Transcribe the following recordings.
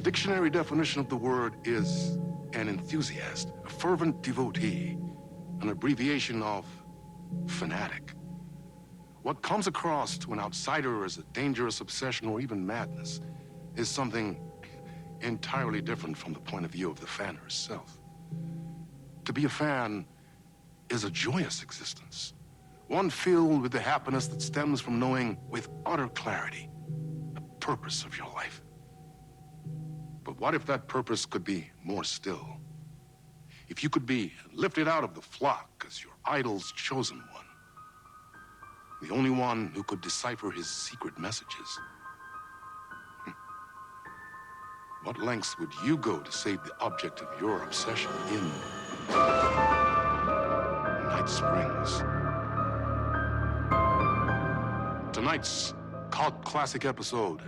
dictionary definition of the word is an enthusiast, a fervent devotee, an abbreviation of fanatic. What comes across to an outsider as a dangerous obsession or even madness is something entirely different from the point of view of the fan herself. To be a fan is a joyous existence, one filled with the happiness that stems from knowing with utter clarity the purpose of your life. But what if that purpose could be more still? If you could be lifted out of the flock as your idol's chosen one, the only one who could decipher his secret messages. What lengths would you go to save the object of your obsession in Night Springs? Tonight's cult classic episode,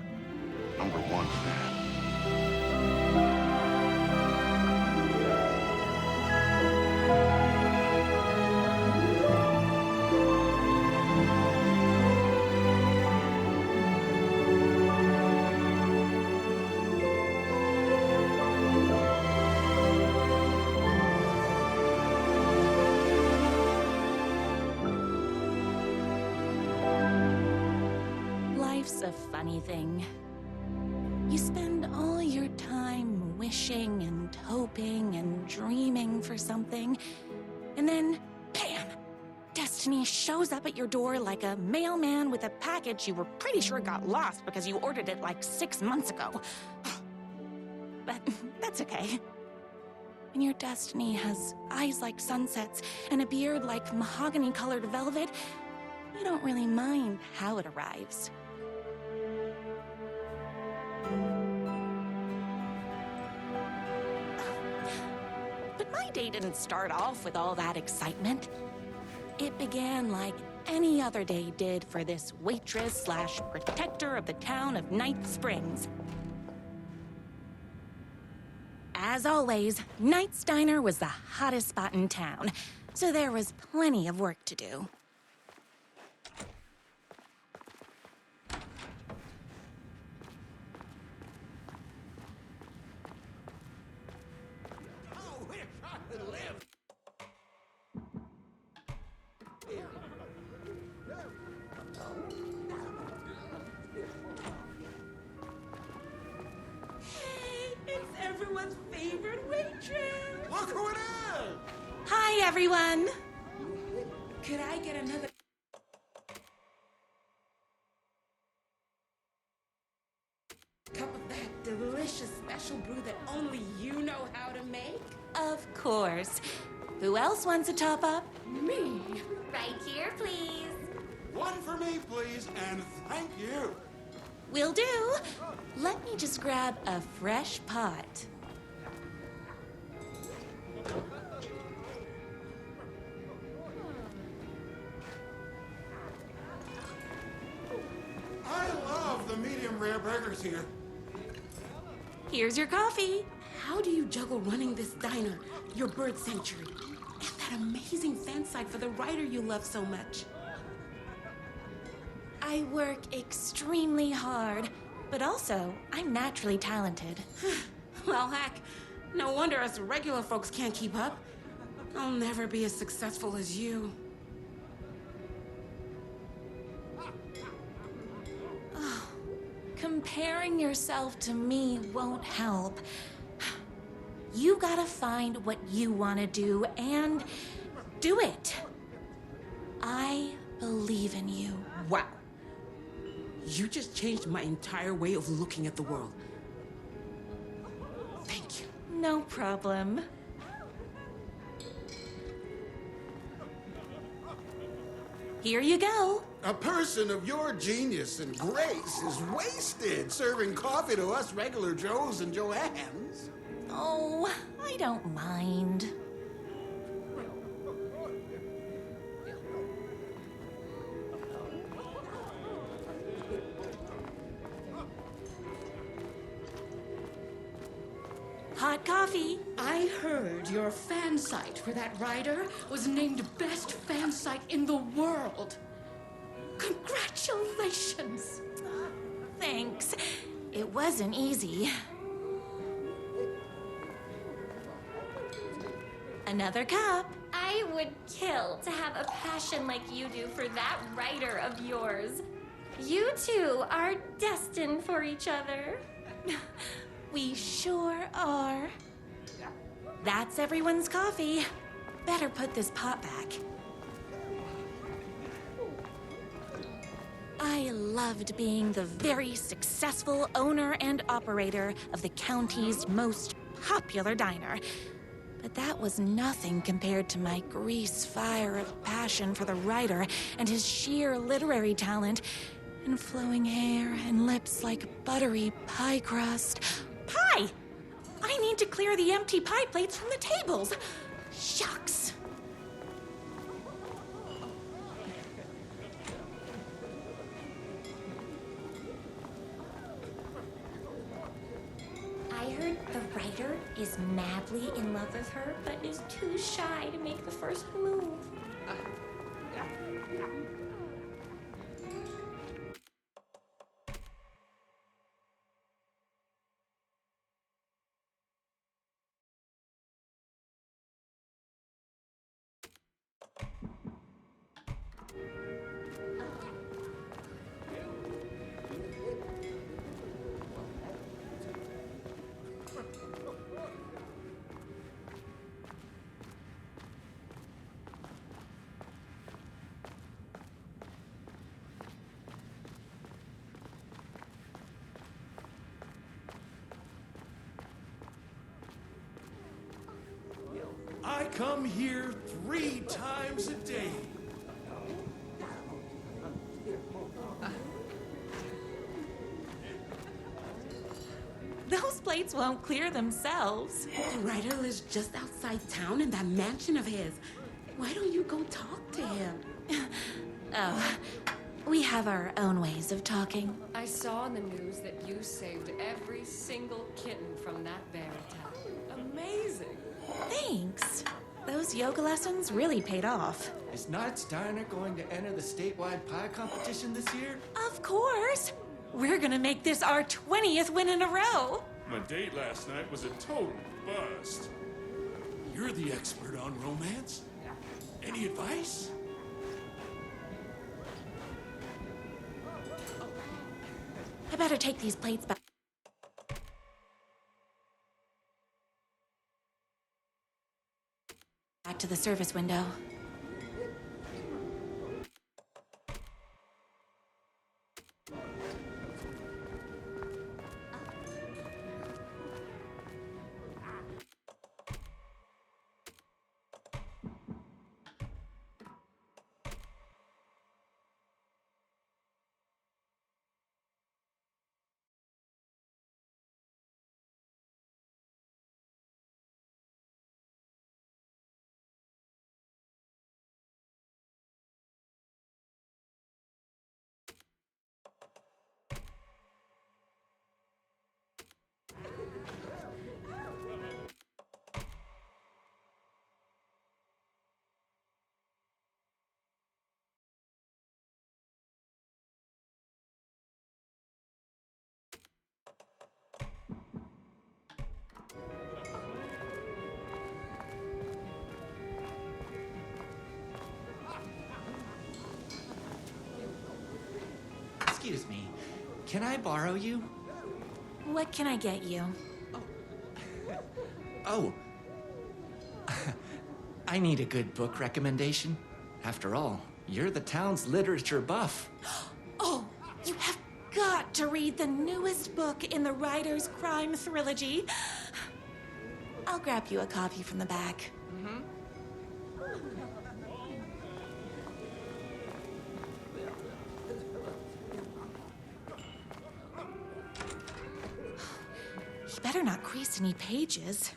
number 1 fan. Life's a funny thing. You spend all your time wishing and hoping and dreaming for something, and then, bam! Destiny shows up at your door like a mailman with a package you were pretty sure got lost because you ordered it like 6 months ago. But that's okay. When your destiny has eyes like sunsets and a beard like mahogany-colored velvet, you don't really mind how it arrives. But my day didn't start off with all that excitement. It began like any other day did for this waitress/protector of the town of Night Springs. As always, Knight's Diner was the hottest spot in town, so there was plenty of work to do. Everyone's favorite waitress! Look who it is! Hi, everyone! Could I get another cup of that delicious special brew that only you know how to make? Of course. Who else wants a top-up? Me! Right here, please. One for me, please, and thank you. Will do. Let me just grab a fresh pot. I love the medium rare burgers here. Here's your coffee. How do you juggle running this diner, your bird sanctuary, and that amazing fan site for the writer you love so much? I work extremely hard, but also I'm naturally talented. Well, heck, no wonder us regular folks can't keep up. I'll never be as successful as you. Comparing yourself to me won't help. You gotta find what you want to do and do it. I believe in you. Wow. You just changed my entire way of looking at the world. Thank you. No problem. Here you go. A person of your genius and grace is wasted serving coffee to us regular Joes and Joannes. Oh, I don't mind. Hot coffee. I heard your fan site for that writer was named best fan site in the world. Congratulations! Thanks. It wasn't easy. Another cup. I would kill to have a passion like you do for that writer of yours. You two are destined for each other. We sure are. That's everyone's coffee. Better put this pot back. I loved being the very successful owner and operator of the county's most popular diner. But that was nothing compared to my grease fire of passion for the writer and his sheer literary talent, and flowing hair and lips like buttery pie crust. Pie! I need to clear the empty pie plates from the tables. Shucks. I heard the writer is madly in love with her, but is too shy to make the first move. I come here 3 times a day. Those plates won't clear themselves. The writer lives just outside town in that mansion of his. Why don't you go talk to him? Oh, we have our own ways of talking. I saw in the news that you saved every single kitten from that bear attack. Amazing! Thanks. Those yoga lessons really paid off. Is Knight's Diner going to enter the statewide pie competition this year? Of course. We're gonna make this our 20th win in a row. My date last night was a total bust. You're the expert on romance. Any advice? I better take these plates back. Back to the service window. Excuse me, can I borrow you? What can I get you? Oh. I need a good book recommendation. After all, you're the town's literature buff. Oh, you have got to read the newest book in the Writer's Crime Trilogy. I'll grab you a copy from the back. You better not crease any pages.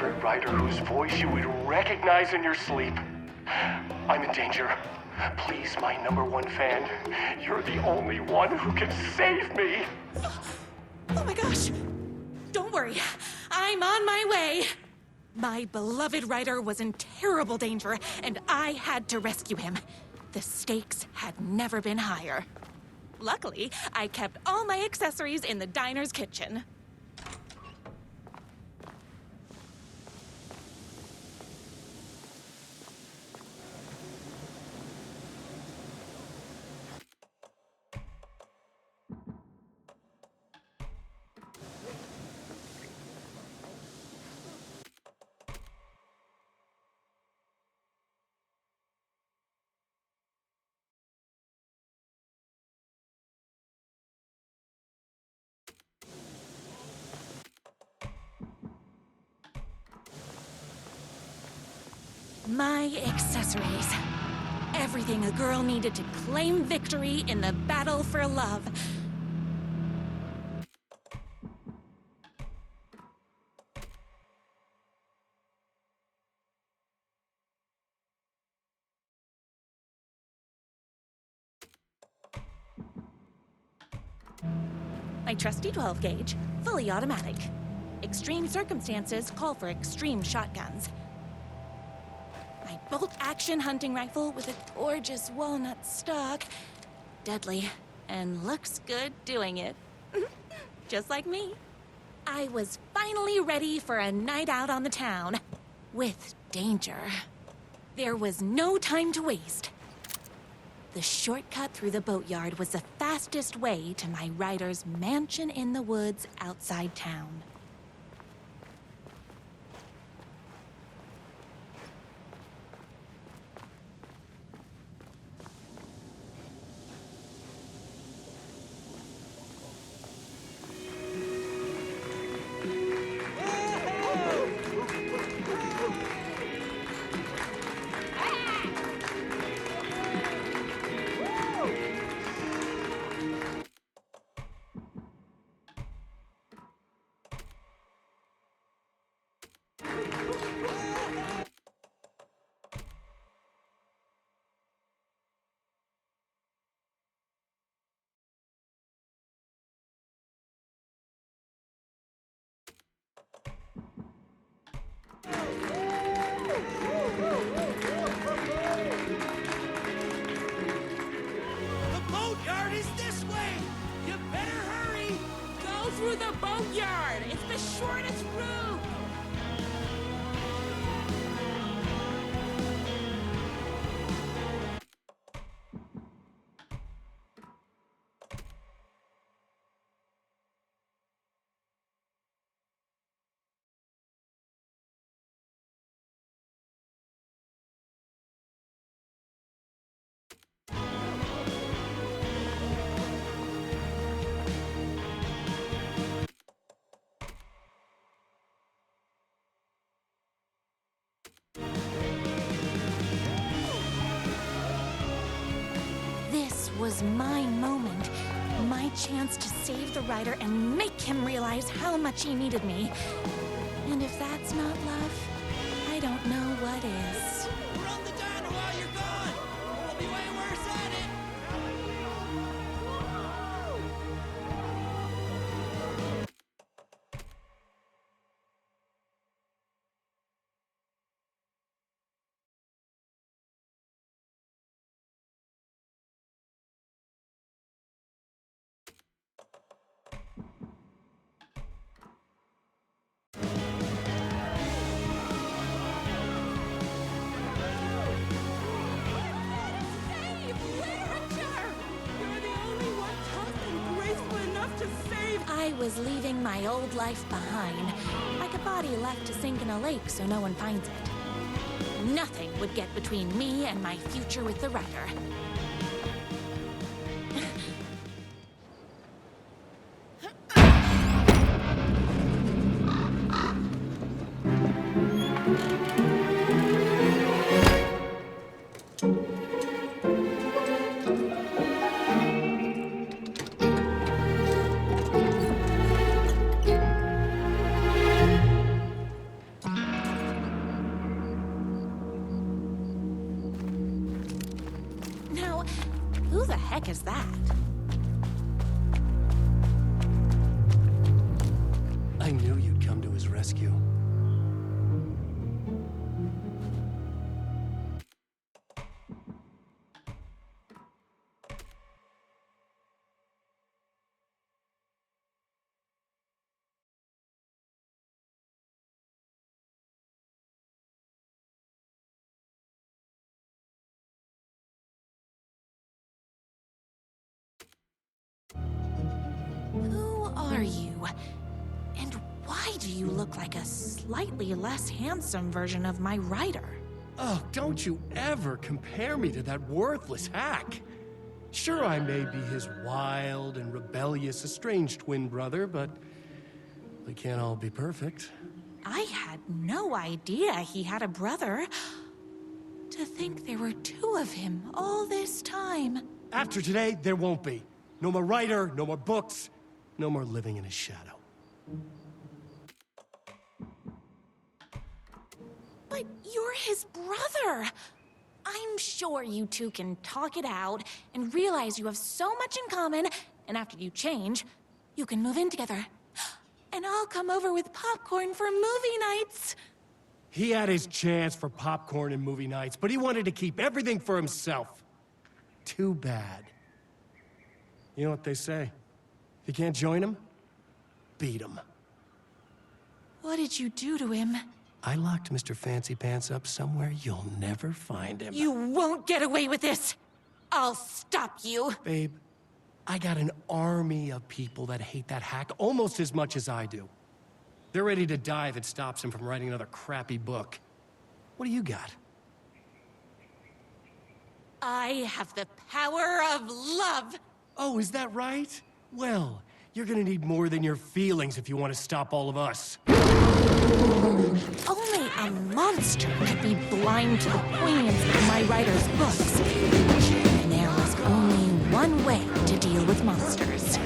favorite rider whose voice you would recognize in your sleep. I'm in danger. Please, my #1 fan, you're the only one who can save me. Oh my gosh! Don't worry, I'm on my way. My beloved rider was in terrible danger, and I had to rescue him. The stakes had never been higher. Luckily, I kept all my accessories in the diner's kitchen. My accessories. Everything a girl needed to claim victory in the battle for love. My trusty 12 gauge, fully automatic. Extreme circumstances call for extreme shotguns. My bolt-action hunting rifle with a gorgeous walnut stock. Deadly, and looks good doing it. Just like me. I was finally ready for a night out on the town. With danger. There was no time to waste. The shortcut through the boatyard was the fastest way to my rider's mansion in the woods outside town. Through the boatyard! It's the shortest route! This was my moment. My chance to save the rider and make him realize how much he needed me. And if that's not love, I don't know what is. Run the diner while you're gone! We'll be way worse at it! I was leaving my old life behind, like a body left to sink in a lake so no one finds it. Nothing would get between me and my future with the rider. heck is that? I knew you'd come to his rescue. Who are you? And why do you look like a slightly less handsome version of my writer? Oh, don't you ever compare me to that worthless hack. Sure, I may be his wild and rebellious estranged twin brother, but we can't all be perfect. I had no idea he had a brother. To think there were two of him all this time. After today, there won't be. No more writer, no more books, no more living in his shadow. But you're his brother. I'm sure you two can talk it out and realize you have so much in common, and after you change, you can move in together. And I'll come over with popcorn for movie nights. He had his chance for popcorn and movie nights, but he wanted to keep everything for himself. Too bad. You know what they say? If you can't join him, beat him. What did you do to him? I locked Mr. Fancy Pants up somewhere you'll never find him. You won't get away with this! I'll stop you! Babe, I got an army of people that hate that hack almost as much as I do. They're ready to die if it stops him from writing another crappy book. What do you got? I have the power of love! Oh, is that right? Well, you're gonna need more than your feelings if you want to stop all of us. Only a monster could be blind to the poignancy of my writer's books. And there was only one way to deal with monsters.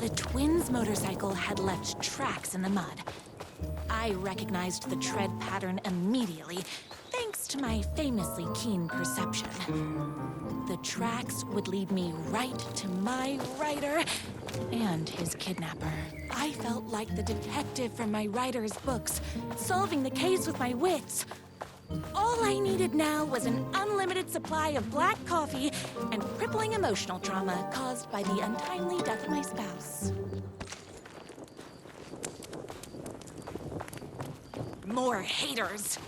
The twins' motorcycle had left tracks in the mud. I recognized the tread pattern immediately, thanks to my famously keen perception. The tracks would lead me right to my rider and his kidnapper. I felt like the detective from my writer's books, solving the case with my wits. All I needed now was an unlimited supply of black coffee and crippling emotional trauma caused by the untimely death of my spouse. More haters.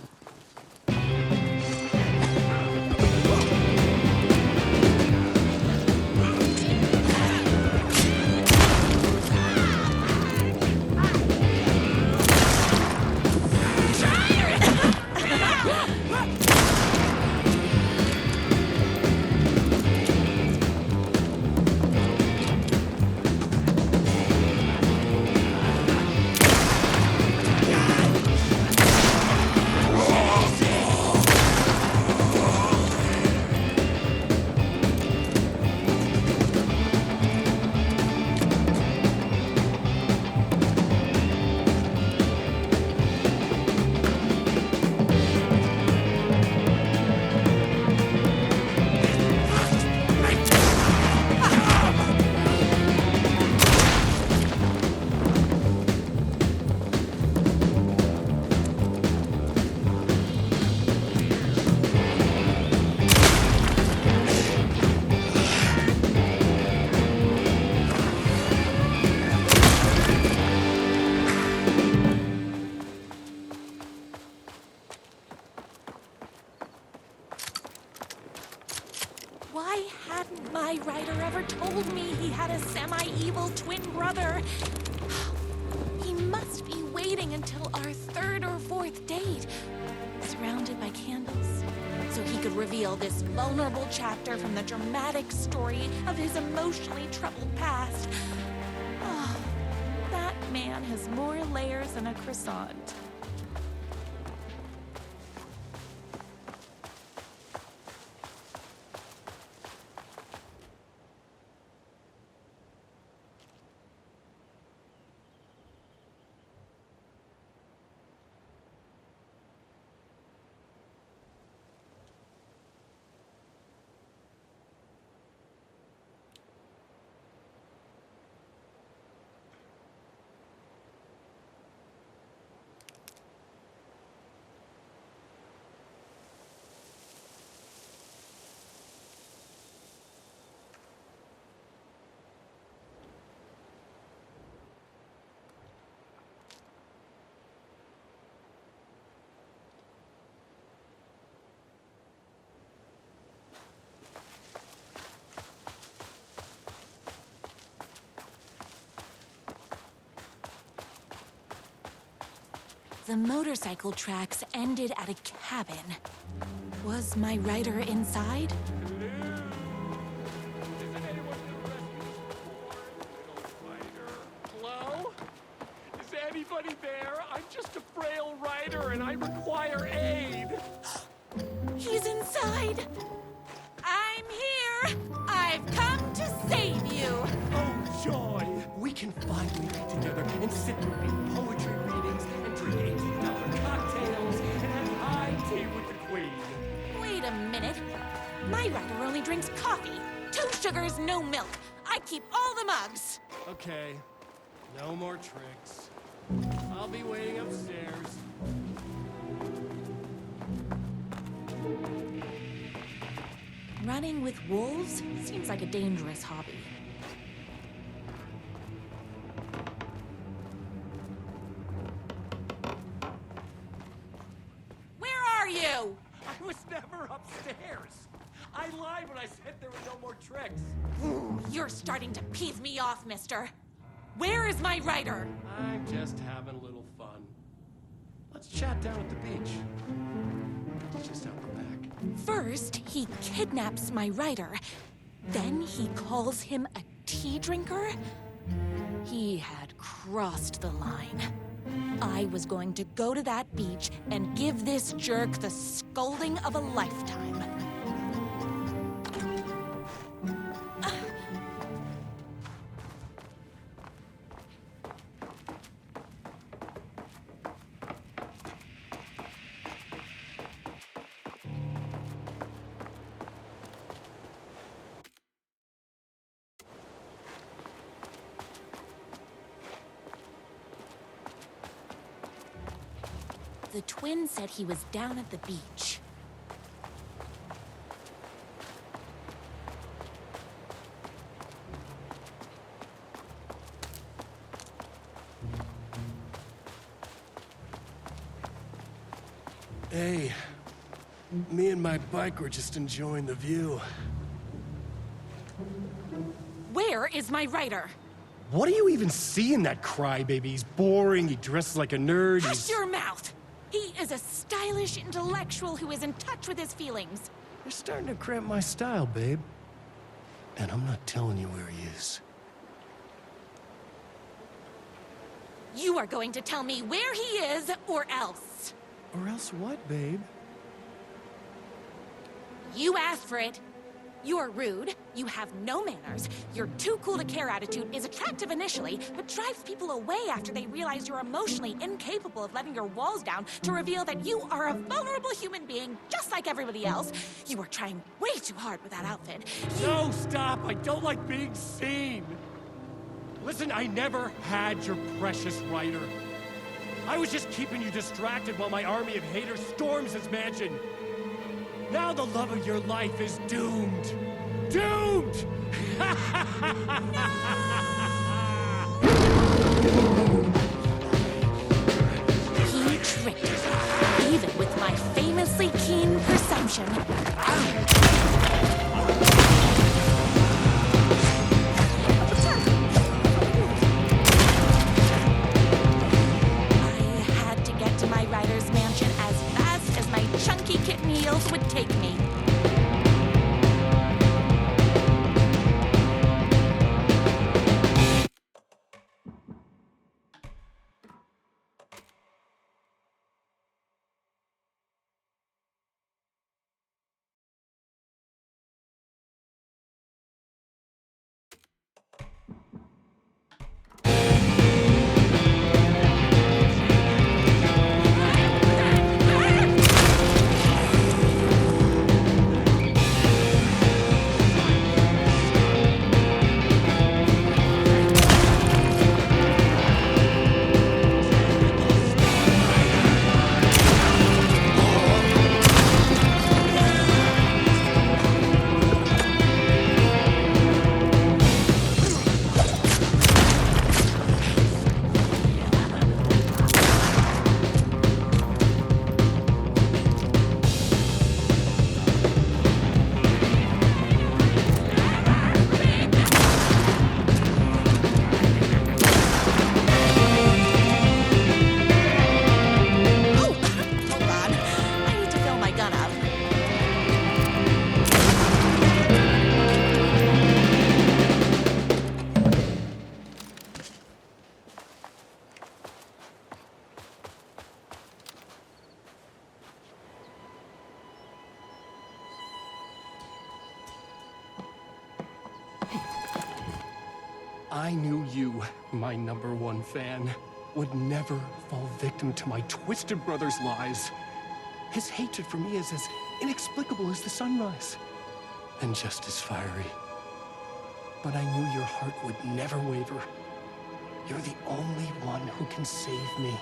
Why hadn't my writer ever told me he had a semi-evil twin brother? He must be waiting until our third or fourth date, surrounded by candles, so he could reveal this vulnerable chapter from the dramatic story of his emotionally troubled past. Oh, that man has more layers than a croissant. The motorcycle tracks ended at a cabin. Was my rider inside? Hello? Is anybody there? I'm just a frail rider and I require aid. He's inside! I'm here! I've come to save you! Oh, joy! We can finally get together and sit and read poetry readings and drink $18 cocktails and have high tea with the queen. Wait a minute. My rider only drinks coffee. 2 sugars, no milk. I keep all the mugs. Okay, no more tricks. I'll be waiting upstairs. Running with wolves seems like a dangerous hobby. Where are you? I was never upstairs. I lied when I said there were no more tricks. Ooh, you're starting to peeve me off, mister. Where is my rider? I'm just having a little fun. Let's chat down at the beach. It's just out the back. First, he kidnaps my rider. Then he calls him a tea drinker. He had crossed the line. I was going to go to that beach and give this jerk the scolding of a lifetime. The twin said he was down at the beach. Hey, me and my bike were just enjoying the view. Where is my rider? What do you even see in that crybaby? He's boring, he dresses like a nerd, Hush your mouth! He is a stylish intellectual who is in touch with his feelings. You're starting to cramp my style, babe. And I'm not telling you where he is. You are going to tell me where he is, or else. Or else what, babe? You asked for it. You're rude, you have no manners, your too cool to care attitude is attractive initially, but drives people away after they realize you're emotionally incapable of letting your walls down to reveal that you are a vulnerable human being just like everybody else. You are trying way too hard with that outfit. No, stop! I don't like being seen! Listen, I never had your precious writer. I was just keeping you distracted while my army of haters storms his mansion. Now the love of your life is doomed! Doomed! He tricked me, even with my famously keen perception. I had to get to my rider's mansion as fast as my chunky kitten heels would take me. I knew you, my #1 fan, would never fall victim to my twisted brother's lies. His hatred for me is as inexplicable as the sunrise, and just as fiery. But I knew your heart would never waver. You're the only one who can save me.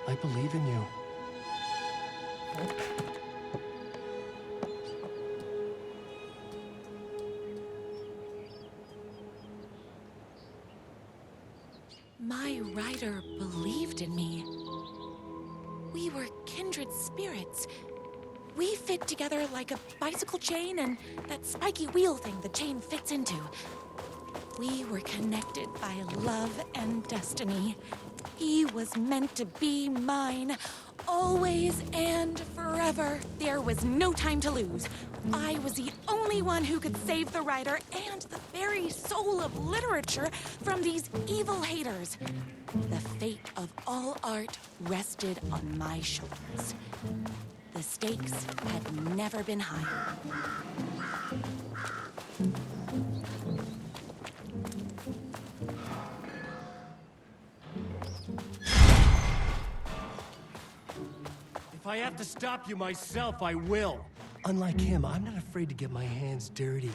I believe in you. My rider believed in me. We were kindred spirits. We fit together like a bicycle chain and that spiky wheel thing the chain fits into. We were connected by love and destiny. He was meant to be mine, always and forever. There was no time to lose. I was the only one who could save the writer and the very soul of literature from these evil haters. The fate of all art rested on my shoulders. The stakes had never been higher. If I have to stop you myself, I will. Unlike him, I'm not afraid to get my hands dirty.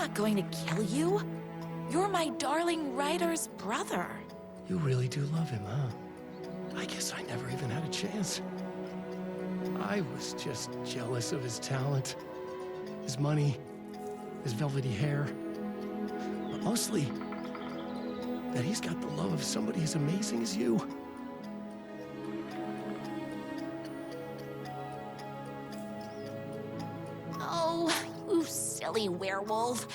not going to kill you. You're my darling writer's brother. You really do love him, huh? I guess I never even had a chance. I was just jealous of his talent, his money, his velvety hair. But mostly, that he's got the love of somebody as amazing as you. Oh, you silly werewolf.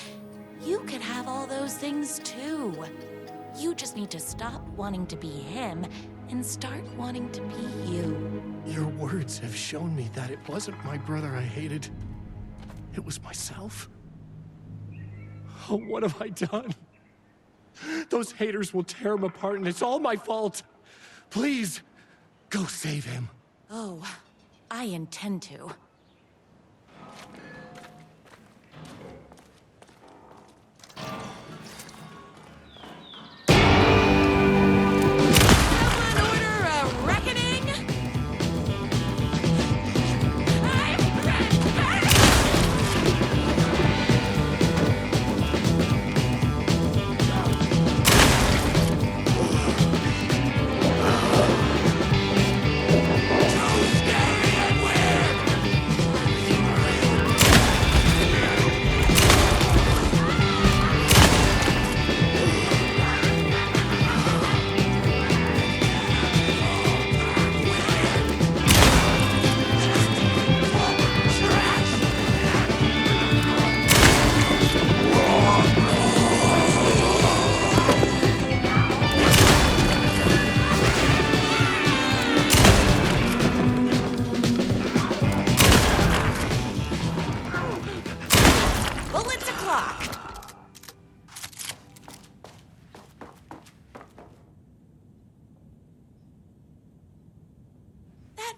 You could have all those things too. You just need to stop wanting to be him and start wanting to be you. Your words have shown me that it wasn't my brother I hated. It was myself. Oh, what have I done? Those haters will tear him apart, and it's all my fault. Please, go save him. Oh, I intend to.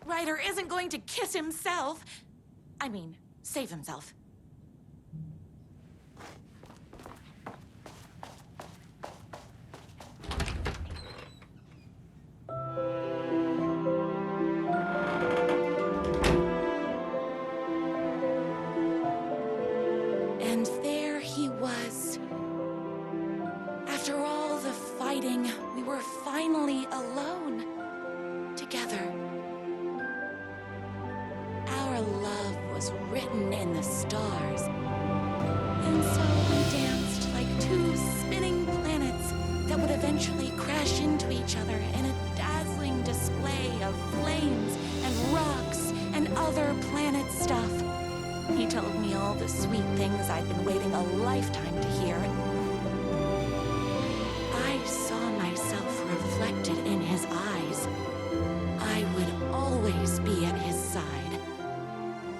Writer isn't going to kiss himself. I mean, save himself. And there he was. After all the fighting, we were finally alone. Together. Our love was written in the stars. And so we danced like two spinning planets that would eventually crash into each other in a dazzling display of flames and rocks and other planet stuff. He told me all the sweet things I'd been waiting a lifetime to hear. I saw myself reflected in his eyes. I would always be at his side.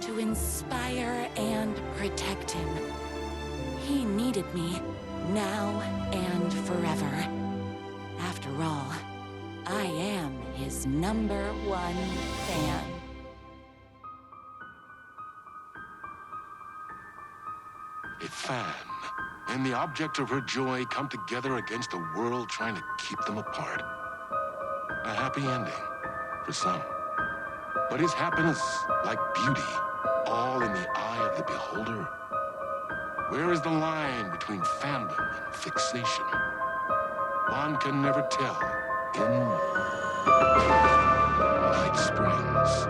To inspire and protect him. He needed me, now and forever. After all, I am his #1 fan. A fan and the object of her joy come together against a world trying to keep them apart. A happy ending for some. But is happiness like beauty, all in the eye of the beholder? Where is the line between fandom and fixation? One can never tell in Night Springs.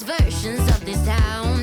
Versions of this town.